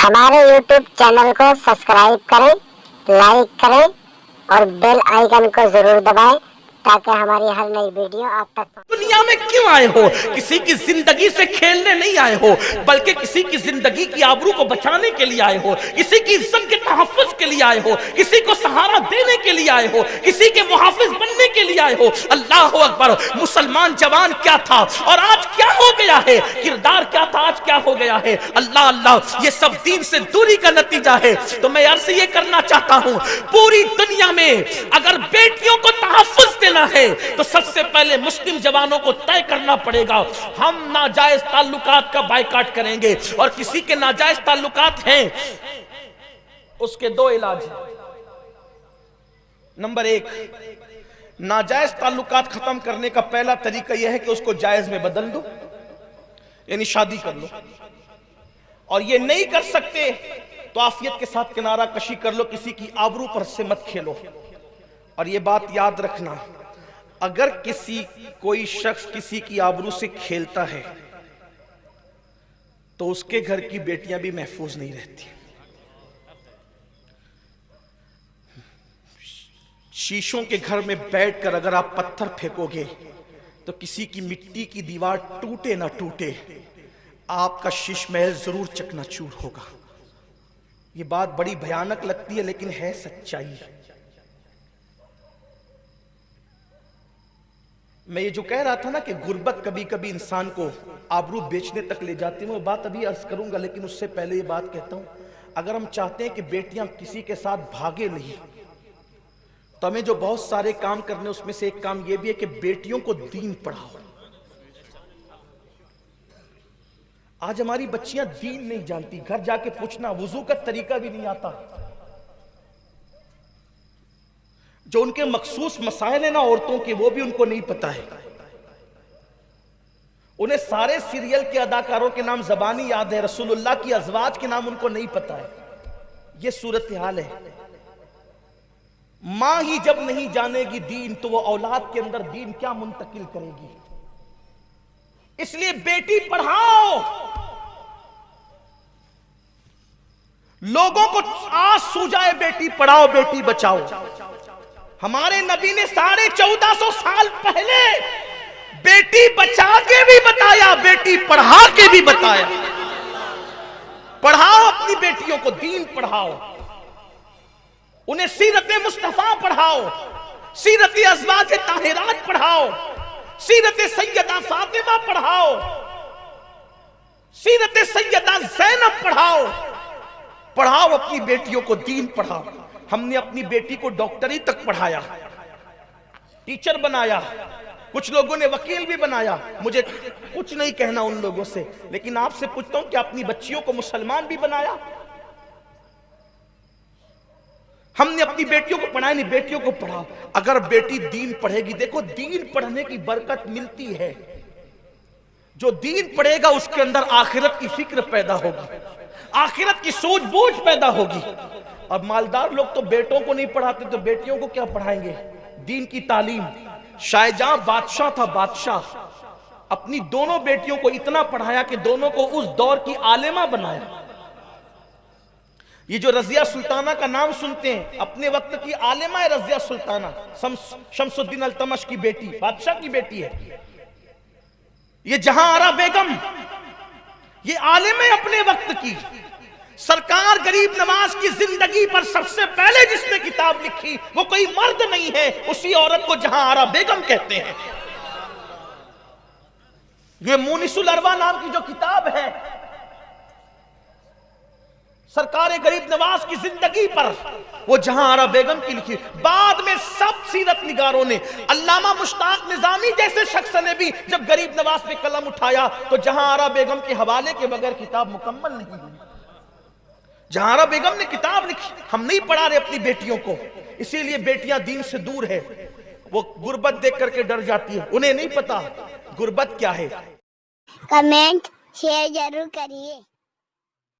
हमारे YouTube channel को subscribe करें, लाइक करें और बेल आइकन को जरूर दबाएं ताकि हमारी हर नई वीडियो आप तक। दुनिया में क्यों आए हो? किसी की जिंदगी से खेलने नहीं आए हो, बल्कि किसी की जिंदगी की आबरू को बचाने के लिए आए हो, किसी की इज्जत के तहफ्फुज के लिए आए हो, किसी को सहारा देने के लिए आए हो, किसी के मुहाफिज बनने के लिए आए हो। अल्लाह अकबर। मुसलमान जवान क्या था और आज क्या हो गया है, किरदार क्या था आज क्या हो गया है। अल्लाह अल्लाह, ये सब दीन से दूरी का नतीजा है। तो मैं अर्ज ये करना चाहता हूं, पूरी दुनिया में अगर बेटियों को तहफ्फुज देना है तो सबसे पहले मुस्लिम जवानों को तय करना पड़ेगा, हम नाजायज ताल्लुकात का बायकाट करेंगे। और किसी के नाजायज ताल्लुकात हैं, उसके दो इलाज हैं। नंबर एक, नाजायज ताल्लुकात खत्म करने का पहला तरीका यह है कि उसको जायज में बदल दो, यानी शादी कर लो। और ये नहीं कर सकते तो आफियत के साथ किनारा कशी कर लो, किसी की आबरू पर से मत खेलो। और ये बात याद रखना, अगर कोई शख्स किसी की आबरू से खेलता है तो उसके घर की बेटियां भी महफूज नहीं रहती। शीशों के घर में बैठकर अगर आप पत्थर फेंकोगे तो किसी की मिट्टी की दीवार टूटे ना टूटे, आपका शीश महल जरूर चकनाचूर होगा। ये बात बड़ी भयानक लगती है लेकिन है सच्चाई। मैं ये जो कह रहा था ना कि गुर्बत कभी कभी इंसान को आबरू बेचने तक ले जाती है, मैं वो बात अभी अर्ज करूंगा, लेकिन उससे पहले ये बात कहता हूं, अगर हम चाहते हैं कि बेटियां किसी के साथ भागे नहीं तो हमें जो बहुत सारे काम करने, उसमें से एक काम ये भी है कि बेटियों को दीन पढ़ाओ। आज हमारी बच्चियां दीन नहीं जानती, घर जाके पूछना वुजू का तरीका भी नहीं आता। जो उनके मखसूस मसाइल है ना औरतों के, वो भी उनको नहीं पता है। उन्हें सारे सीरियल के अदाकारों के नाम ज़बानी याद है, रसूलुल्लाह की अज़वाज के नाम उनको नहीं पता है। ये सूरत हाल है। मां ही जब नहीं जानेगी दीन तो वो औलाद के अंदर दीन क्या मुंतकिल करेगी। इसलिए बेटी पढ़ाओ, लोगों को आस सूझाए, बेटी पढ़ाओ बेटी बचाओ। हमारे नबी ने 1450 साल पहले बेटी बचा के भी बताया, बेटी पढ़ा के भी बताया। पढ़ाओ अपनी बेटियों को, दीन पढ़ाओ, उन्हें सीरत मुस्तफा पढ़ाओ, सीरत अज़वाज ताहिरात पढ़ाओ, सीरत सैयदा फातिमा पढ़ाओ, सीरत सैयदा ज़ैनब पढ़ाओ। पढ़ाओ अपनी बेटियों को, दीन पढ़ाओ। हमने अपनी बेटी को डॉक्टरी तक पढ़ाया, टीचर बनाया, कुछ लोगों ने वकील भी बनाया। मुझे कुछ नहीं कहना उन लोगों से, लेकिन आपसे पूछता हूं कि अपनी बच्चियों को मुसलमान भी बनाया? हमने अपनी बेटियों को पढ़ाया नहीं, बेटियों को पढ़ाओ। अगर बेटी दीन पढ़ेगी, देखो दीन पढ़ने की बरकत मिलती है। जो दीन पढ़ेगा उसके अंदर आखिरत की फिक्र पैदा होगी, आखिरत की सूझबूझ पैदा होगी। और मालदार लोग तो बेटों को नहीं पढ़ाते तो बेटियों को क्या पढ़ाएंगे? दीन की तालीम। शाहजहां बादशाह था, बादशाह अपनी दोनों बेटियों को इतना पढ़ाया कि दोनों को उस दौर की आलिमा बनाया। ये जो रजिया सुल्ताना का नाम सुनते हैं, अपने वक्त की आलिमा है रजिया सुल्ताना, शमसुद्दीन अल्तमश की बेटी, बादशाह की बेटी है। ये जहां आरा बेगम, ये आलिम है अपने वक्त की। सरकार गरीब नवाज की जिंदगी पर सबसे पहले जिसने किताब लिखी वो कोई मर्द नहीं है, उसी औरत को जहां आरा बेगम कहते हैं। ये मुनिसुल अरवा नाम की जो किताब है, सरकार गरीब नवाज की जिंदगी पर, वो जहां आरा बेगम की लिखी। बाद में सब सीरत निगारों ने, अल्लामा मुश्ताक निजामी जैसे शख्स ने भी जब गरीब नवाज पे कलम उठाया तो जहां आरा बेगम के हवाले के बगैर किताब मुकम्मल नहीं हुई। जहां आरा बेगम ने किताब लिखी, हम नहीं पढ़ा रहे अपनी बेटियों को, इसीलिए बेटियां दीन से दूर है। वो गुर्बत देख करके डर जाती है, उन्हें नहीं पता गुर्बत क्या है। कमेंट शेयर जरूर करिए।